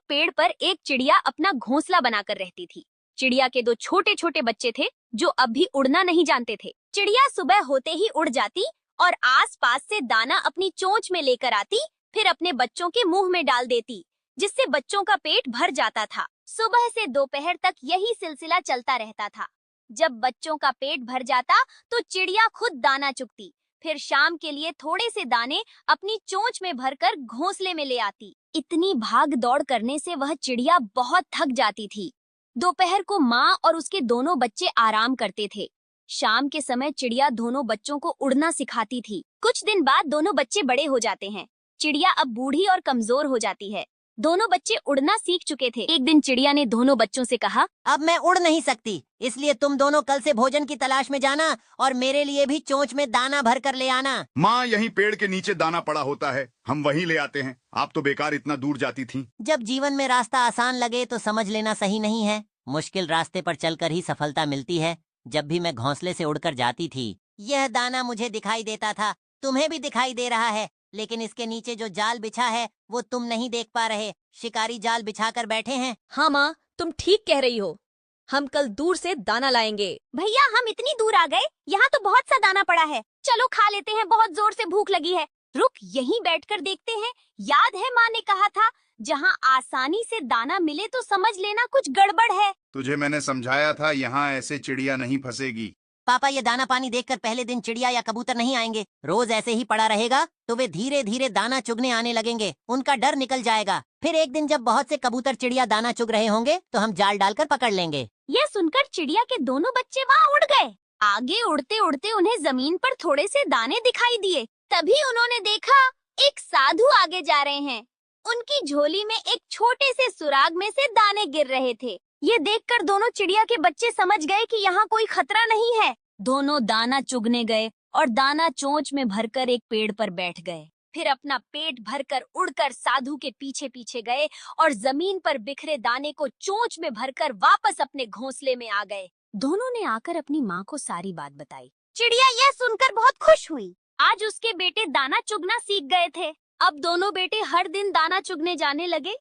पेड़ पर एक चिड़िया अपना घोंसला बनाकर रहती थी। चिड़िया के दो छोटे छोटे बच्चे थे जो अब भी उड़ना नहीं जानते थे। चिड़िया सुबह होते ही उड़ जाती और आसपास से दाना अपनी चोंच में लेकर आती, फिर अपने बच्चों के मुंह में डाल देती, जिससे बच्चों का पेट भर जाता था। सुबह से दोपहर तक यही सिलसिला चलता रहता था। जब बच्चों का पेट भर जाता तो चिड़िया खुद दाना चुगती, फिर शाम के लिए थोड़े से दाने अपनी चोंच में भरकर घोंसले में ले आती। इतनी भाग दौड़ करने से वह चिड़िया बहुत थक जाती थी। दोपहर को माँ और उसके दोनों बच्चे आराम करते थे। शाम के समय चिड़िया दोनों बच्चों को उड़ना सिखाती थी। कुछ दिन बाद दोनों बच्चे बड़े हो जाते हैं। चिड़िया अब बूढ़ी और कमजोर हो जाती है। दोनों बच्चे उड़ना सीख चुके थे। एक दिन चिड़िया ने दोनों बच्चों से कहा, अब मैं उड़ नहीं सकती, इसलिए तुम दोनों कल से भोजन की तलाश में जाना और मेरे लिए भी चोंच में दाना भर कर ले आना। माँ, यहीं पेड़ के नीचे दाना पड़ा होता है, हम वहीं ले आते हैं। आप तो बेकार इतना दूर जाती थीं। जब जीवन में रास्ता आसान लगे तो समझ लेना सही नहीं है। मुश्किल रास्ते पर चलकर ही सफलता मिलती है। जब भी मैं घोंसले से उड़कर जाती थी, यह दाना मुझे दिखाई देता था। तुम्हें भी दिखाई दे रहा है, लेकिन इसके नीचे जो जाल बिछा है वो तुम नहीं देख पा रहे। शिकारी जाल बिछाकर बैठे हैं। हाँ माँ, तुम ठीक कह रही हो। हम कल दूर से दाना लाएंगे। भैया हम इतनी दूर आ गए, यहाँ तो बहुत सा दाना पड़ा है, चलो खा लेते हैं, बहुत जोर से भूख लगी है। रुक, यहीं बैठकर देखते हैं। याद है माँ ने कहा था, जहाँ आसानी से दाना मिले तो समझ लेना कुछ गड़बड़ है। तुझे मैंने समझाया था, यहाँ ऐसे चिड़िया नहीं फंसेगी। पापा, ये दाना पानी देखकर पहले दिन चिड़िया या कबूतर नहीं आएंगे। रोज ऐसे ही पड़ा रहेगा तो वे धीरे धीरे दाना चुगने आने लगेंगे। उनका डर निकल जाएगा। फिर एक दिन जब बहुत से कबूतर चिड़िया दाना चुग रहे होंगे तो हम जाल डालकर पकड़ लेंगे। यह सुनकर चिड़िया के दोनों बच्चे वहाँ उड़ गए। आगे उड़ते उड़ते उन्हें जमीन पर थोड़े से दाने दिखाई दिए। तभी उन्होंने देखा एक साधु आगे जा रहे हैं। उनकी झोली में एक छोटे से सुराग में से दाने गिर रहे थे। ये देखकर दोनों चिड़िया के बच्चे समझ गए कि यहाँ कोई खतरा नहीं है। दोनों दाना चुगने गए और दाना चोंच में भरकर एक पेड़ पर बैठ गए। फिर अपना पेट भरकर उड़कर साधु के पीछे पीछे गए और जमीन पर बिखरे दाने को चोंच में भरकर वापस अपने घोंसले में आ गए। दोनों ने आकर अपनी माँ को सारी बात बताई। चिड़िया यह सुनकर बहुत खुश हुई। आज उसके बेटे दाना चुगना सीख गए थे। अब दोनों बेटे हर दिन दाना चुगने जाने लगे।